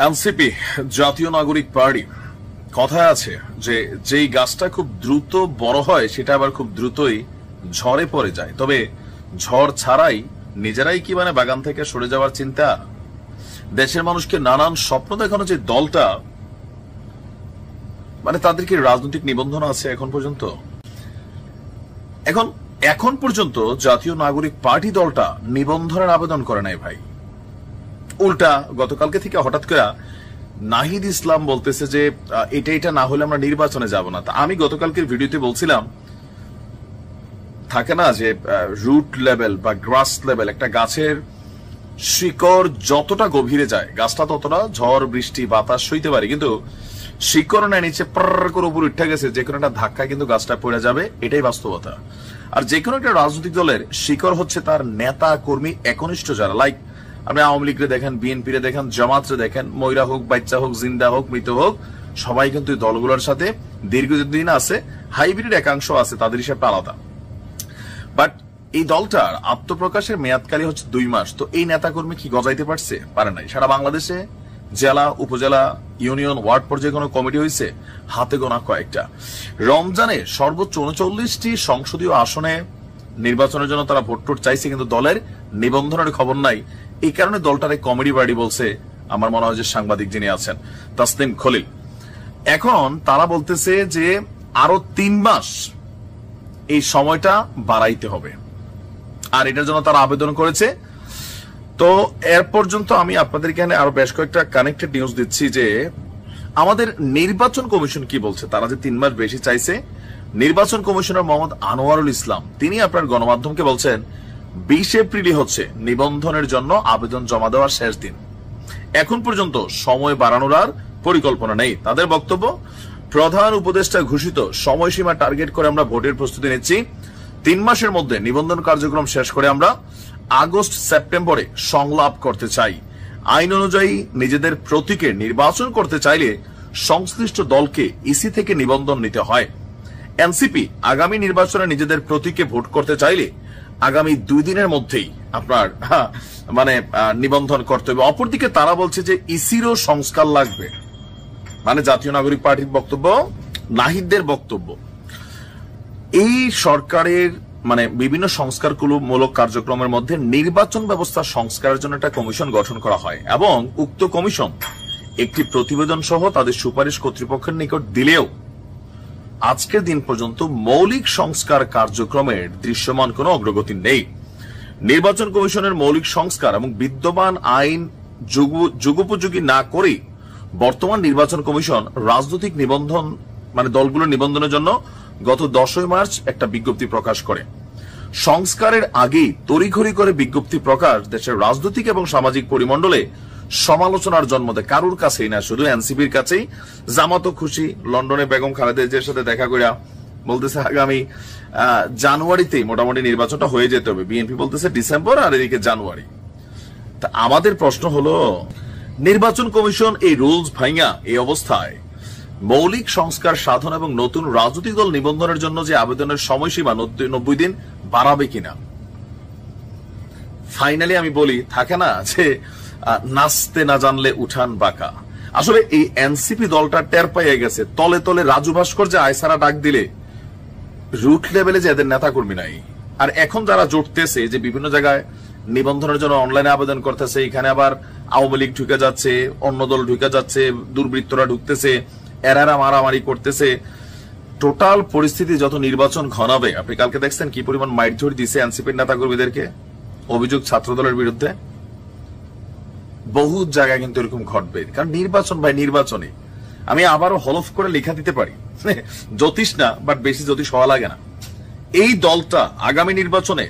NCP জাতীয় নাগরিক party কথায় আছে যে যেই গাছটা খুব দ্রুত বড় হয় সেটা আবার খুব দ্রুতই ঝড়ে পড়ে যায়। তবে ঝড় ছাড়াই নিজেরাই কি মানে বাগান থেকে সরে যাওয়ার চিন্তা? দেশের মানুষকে নানান স্বপ্ন দেখানো যে দলটা, মানে তাদের কি রাজনৈতিক নিবন্ধন আছে এখন পর্যন্ত? এখন পর্যন্ত জাতীয় নাগরিক পার্টি দলটা নিবন্ধনের আবেদন করে নাই ভাই। উল্টা গতকালকে থেকে হঠাৎ করে নাহিদ ইসলাম বলতেছে যে এটা না হলে আমরা নির্বাচনে যাব না। তা আমি গতকালকের ভিডিওতে বলছিলাম, থাকে না যে রুট লেভেল বা গ্রাস লেভেল, একটা গাছের শিকড় যতটা গভীরে যায় গাছটা ততটা ঝড় বৃষ্টি বাতাস সইতে পারে, কিন্তু শিকড় না নিচে প্রার করে উপর উঠে গেছে, যে কোনো একটা ধাক্কায় কিন্তু গাছটা পড়ে যাবে, এটাই বাস্তবতা। আর যে কোনো একটা রাজনৈতিক দলের শিকড় হচ্ছে তার নেতা কর্মী একনিষ্ঠ যারা, লাইক আপনি আওয়ামী লীগরে দেখেন, বিএনপি রে দেখেন, জামাতরে দেখেন, ময়রা হোক, বাচ্চা হোক, জিন্দা হোক, মৃত হোক, সবাই কিন্তু এই দলগুলোর সাথে দীর্ঘদিন আছে। হাইব্রিড একাংশ আছে, তাদের হিসাবে আলাদা। বাট এই দলটার আত্মপ্রকাশের মেয়াদকালী হচ্ছে 2 মাস। তো এই নেতাকর্মী কি গজাইতে পারছে? পারে নাই। সারা বাংলাদেশে জেলা, উপজেলা, ইউনিয়ন, ওয়ার্ড পর্যায়ে কোনো কমিটি হয়েছে? হাতে গোনা কয়েকটা। রমজানে সর্বোচ্চ 39টি সংসদীয় আসনে নির্বাচনের জন্য তারা ভোট টোট চাইছে, কিন্তু দলের নিবন্ধনের খবর নাই। এই কারণে দলটার এই কমেডি বাড়ি বলছে, আমার মনে হয় যে সাংবাদিক যিনি আছেন তাসনিম খলিল, এখন তারা বলতেছে যে আরো 3 মাস এই সময়টা বাড়াইতে হবে, আর এটার জন্য তারা আবেদন করেছে। তো এর পর্যন্ত আমি আপনাদের এখানে আরো বেশ কয়েকটা কানেক্টেড নিউজ দিচ্ছি যে আমাদের নির্বাচন কমিশন কি বলছে। তারা যে 3 মাস বেশি চাইছে, নির্বাচন কমিশনার মোহাম্মদ আনোয়ারুল ইসলাম তিনি আপনার গণমাধ্যমকে বলছেন 20 এপ্রিলই হচ্ছে নিবন্ধনের জন্য আবেদন জমা দেওয়ার শেষ দিন। এখন পর্যন্ত সময় বাড়ানোর আর পরিকল্পনা নেই। তাদের বক্তব্য, প্রধান উপদেষ্টা ঘোষিত সময়সীমা টার্গেট করে আমরা ভোটের প্রস্তুতি নিচ্ছি। 3 মাসের মধ্যে নিবন্ধন কার্যক্রম শেষ করে আমরা আগস্ট সেপ্টেম্বরে সংলাপ করতে চাই। আইন অনুযায়ী নিজেদের প্রতীকে নির্বাচন করতে চাইলে সংশ্লিষ্ট দলকে ইসি থেকে নিবন্ধন নিতে হয়। এনসিপি আগামী নির্বাচনে নিজেদের প্রতীকে ভোট করতে চাইলে আগামী 2 দিনের মধ্যেই আপনার নিবন্ধন করতে হবে। অপরদিকে তারা বলছে যে ইসিরও সংস্কার লাগবে, মানে জাতীয় নাগরিক পার্টির বক্তব্য, নাহিদদের বক্তব্য। এই সরকারের বিভিন্ন সংস্কারমূলক কার্যক্রমের মধ্যে নির্বাচন ব্যবস্থা সংস্কারের জন্য একটা কমিশন গঠন করা হয় এবং উক্ত কমিশন একটি প্রতিবেদন সহ তাদের সুপারিশ কর্তৃপক্ষের নিকট দিলেও আজকের দিন পর্যন্ত মৌলিক সংস্কার কার্যক্রমের দৃশ্যমান কোনো অগ্রগতি নেই। নির্বাচন কমিশনের মৌলিক সংস্কার এবং বিদ্যমান আইন যুগোপযোগী না করে বর্তমান নির্বাচন কমিশন রাজনৈতিক নিবন্ধন দলগুলোর নিবন্ধনের জন্য গত 10 মার্চ একটা বিজ্ঞপ্তি প্রকাশ করে। সংস্কারের আগেই তড়িঘড়ি করে বিজ্ঞপ্তি প্রকাশ দেশের রাজনৈতিক এবং সামাজিক পরিমণ্ডলে সমালোচনার জন্ম দেয়। কারুর কাছেই না, শুধু এনসিপির কাছেই। জামাতও খুশি, লন্ডনে বেগম খালেদা জিয়ার সাথে দেখা করে বলতেছে আগামী জানুয়ারিতেই মোটামুটি নির্বাচনটা হয়ে যেতে হবে। বিএনপি বলতেছে ডিসেম্বর, আর এদিকে জানুয়ারি। তা আমাদের প্রশ্ন হলো, নির্বাচন কমিশন এই রুলস ভাঙা এই অবস্থায় মৌলিক সংস্কার সাধন এবং নতুন রাজনৈতিক দল নিবন্ধনের জন্য যে আবেদনের সময়সীমা 90 দিন বাড়াবে কিনা। ফাইনালি আমি বলি, থাকে না যে নাচতে না জানলে উঠান বাঁকা। আসলে এই এনসিপি দলটা টের পাইয়ে গেছে, তলে তলে রাজু ভাস্কর যে আয়সারা ডাক দিলে রুট লেভেলে যে এদের নেতা কর্মী নাই। আর এখন যারা জোটতেছে যে বিভিন্ন জায়গায় নিবন্ধনের জন্য অনলাইনে আবেদন করতেছে, এখানে আবার আওয়ামী লীগ ঢুকে যাচ্ছে, অন্য দল ঢুকে যাচ্ছে, দুর্বৃত্তরা ঢুকতেছে, এরারা মারামারি করতেছে। টোটাল পরিস্থিতি যত নির্বাচন ঘনাবে, আপনি কালকে দেখছেন কি পরিমাণ মাইরঝড় দিছে এনসিপির নেতা কর্মীদেরকে, অভিযোগ ছাত্র দলের বিরুদ্ধে। বহু জায়গায় কিন্তু এরকম ঘটবে, কারণ নির্বাচন ভাই, নির্বাচনে আমি আবারও হলফ করে লেখা দিতে পারি, জ্যোতিষ না, বাট বেশি জ্যোতিষ হওয়া লাগে না। এই দলটা আগামী নির্বাচনে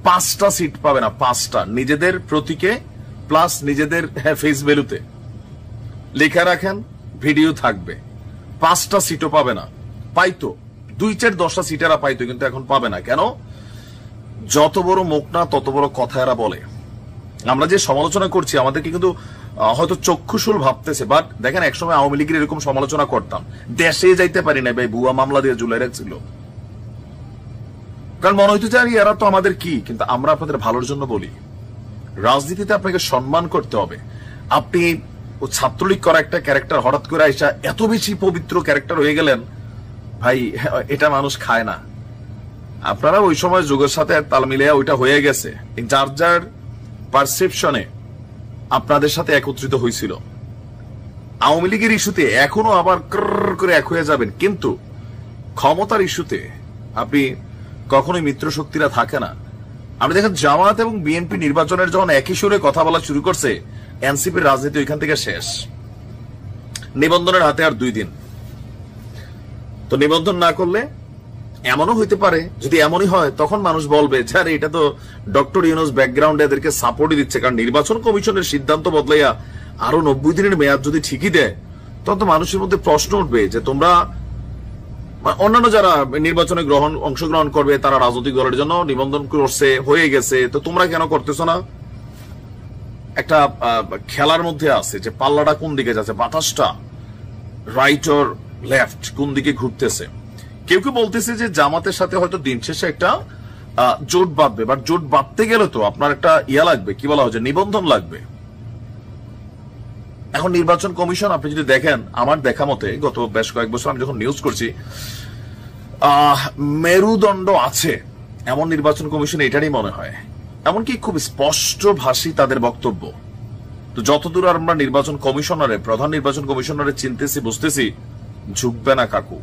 5টা সিট পাবে না, 5টা নিজেদের প্রতীকে প্লাস নিজেদের ফেস ভ্যালুতে লেখা রাখেন, ভিডিও থাকবে। 5টা সিটও পাবে না। পাইতো 2-4-10টা সিটেরা পাইতো, কিন্তু এখন পাবে না। কেন? যত বড় মুখ না তত বড় কথা এরা বলে। আমরা যে সমালোচনা করছি আমাদেরকে কিন্তু হয়তো চক্ষুশুল ভাবতেছে, বাট দেখেন একসময় আওয়ামী লীগের এরকম সমালোচনা করতাম, দেশে যাইতে পারি না ভাই, ভুয়া মামলা দিয়ে ঝুলাই রাখছিল, কারণ মনে হইতো যে এরা তো আমাদের কি। কিন্তু আমরা আপনাদের ভালোর জন্য বলি, রাজনীতিতে আপনাকে সম্মান করতে হবে। আপনি ও ছাত্রলীগ করা একটা ক্যারেক্টার হঠাৎ করে আইসা এত বেশি পবিত্র ক্যারেক্টার হয়ে গেলেন, ভাই এটা মানুষ খায় না। আপনারা ওই সময় যুগের সাথে তাল মিলিয়ে ওইটা হয়ে গেছে, যার যার পারসেপশনে আপনাদের সাথে একত্রিত হয়েছিল। আওয়ামী লীগের ইস্যুতে এখনো আবার করে এক হয়ে যাবেন, কিন্তু ক্ষমতার ইস্যুতে আপনি কখনোই মিত্র শক্তিরা থাকে না। আপনি দেখেন জামায়াত এবং বিএনপি নির্বাচনের যখন একই সুরে কথা বলা শুরু করছে, এনসিপির রাজনীতি ওইখান থেকে শেষ। নিবন্ধনের হাতে আর 2 দিন। তো নিবন্ধন না করলে এমনও হইতে পারে, যদি এমনই হয় তখন মানুষ বলবে যে আরে এটা তো ডক্টর ইউনূস ব্যাকগ্রাউন্ডে এদেরকে সাপোর্টই দিচ্ছে, কারণ নির্বাচন কমিশনের সিদ্ধান্ত বদলাইয়া আরো 90 দিনের মেয়াদ যদি ঠিকই দেয়, তখন তো মানুষের মধ্যে প্রশ্ন উঠবে যে তোমরা অন্যান্য যারা নির্বাচনে অংশগ্রহণ করবে তারা রাজনৈতিক দলের জন্য নিবন্ধন করছে, হয়ে গেছে, তো তোমরা কেন করতেছো না? একটা খেলার মধ্যে আছে যে পাল্লাটা কোন দিকে যাচ্ছে, বাতাসটা রাইট অর লেফট কোন দিকে ঘুরতেছে। কেউ কেউ বলতেছে যে জামাতের সাথে হয়তো দিন শেষে একটা জোট বাঁধবে, বাট জোট বাঁধতে গেলে তো আপনার একটা লাগবে, কি বলা হচ্ছে, নিবন্ধন লাগবে। এখন নির্বাচন কমিশন আপনি যদি দেখেন, আমার দেখা মতে গত বেশ কয়েক বছর আমি যখন নিউজ করছি, মেরুদণ্ড আছে এমন নির্বাচন কমিশন এটারই মনে হয়। এমনকি খুব স্পষ্ট ভাষী তাদের বক্তব্য। তো যতদূর আমরা নির্বাচন কমিশনারে, প্রধান নির্বাচন কমিশনারে চিনতেছি, বুঝতেছি ঝুঁকবে না কাকু।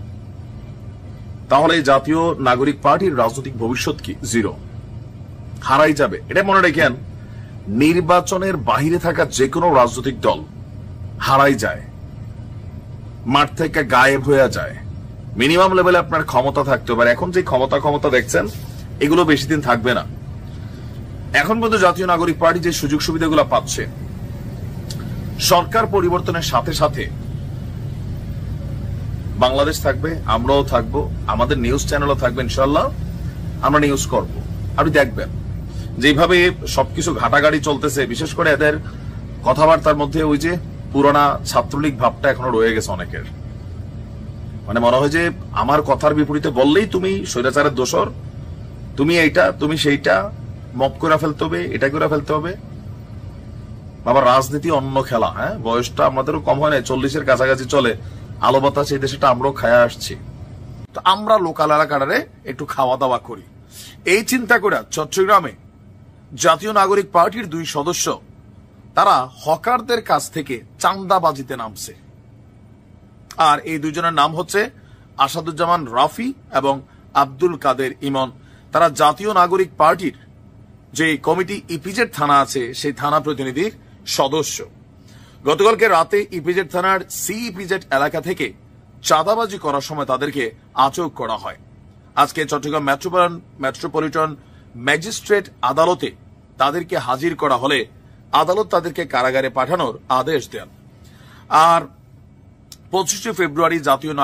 তাহলে জাতীয় নাগরিক পার্টির রাজনৈতিক ভবিষ্যৎ কি? 0, হারাই যাবে। এটা মনে রাখেন, নির্বাচনের বাহিরে থাকা যে কোনো রাজনৈতিক দল হারাই যায়, মাঠ থেকে গায়েব হয়ে যায়। মিনিমাম লেভেলে আপনার ক্ষমতা থাকতে পারে। এখন যে ক্ষমতা দেখছেন, এগুলো বেশি দিন থাকবে না। এখন পর্যন্ত জাতীয় নাগরিক পার্টি যে সুযোগ সুবিধাগুলো পাচ্ছে, সরকার পরিবর্তনের সাথে সাথে বাংলাদেশ থাকবে, আমরাও থাকবো, আমাদের নিউজ চ্যানেলও থাকবে, ইনশাল্লাহ আমরা নিউজ করব। আপনি দেখবেন যেভাবে সবকিছু ঘাটাঘাটি চলতেছে, বিশেষ করে এদের কথাবার্তার মধ্যে ওই যে পুরোনা ছাত্রলীগ ভাবটা এখনো রয়ে গেছে অনেকের। মানে মনে হয় যে আমার কথার বিপরীতে বললেই তুমি স্বৈরাচারের দোষর, তুমি এইটা, তুমি সেইটা, মপ করে ফেলতে হবে, এটা করে ফেলতে হবে। বাবা, রাজনীতি অন্য খেলা। হ্যাঁ, বয়সটা আমাদেরও কম হয় না, 40-এর কাছাকাছি চলে। আলো বাতাস এই দেশটা আমরাও খায়া আসছি। তো আমরা লোকাল এলাকাটারে একটু খাওয়া দাওয়া করি, এই চিন্তা করে চট্টগ্রামে জাতীয় নাগরিক পার্টির 2 সদস্য তারা হকারদের কাছ থেকে চাঁদাবাজিতে নামছে। আর এই 2 জনের নাম হচ্ছে আসাদুজ্জামান রাফি এবং আব্দুল কাদের ইমন। তারা জাতীয় নাগরিক পার্টির যে কমিটি ইপিজেড থানা আছে, সেই থানা প্রতিনিধির সদস্য। গতকালকে রাতে ইপিজেড থানার ইপিজেড এলাকা থেকে চাঁদাবাজি করার সময় তাদেরকে আটক করা হয়। আজকে চট্টগ্রাম মেট্রোপলিটন ম্যাজিস্ট্রেট আদালতে তাদেরকে হাজির করা হলে আদালত তাদেরকে কারাগারে পাঠানোর আদেশ দেন। আর 25শে ফেব্রুয়ারি জাতীয়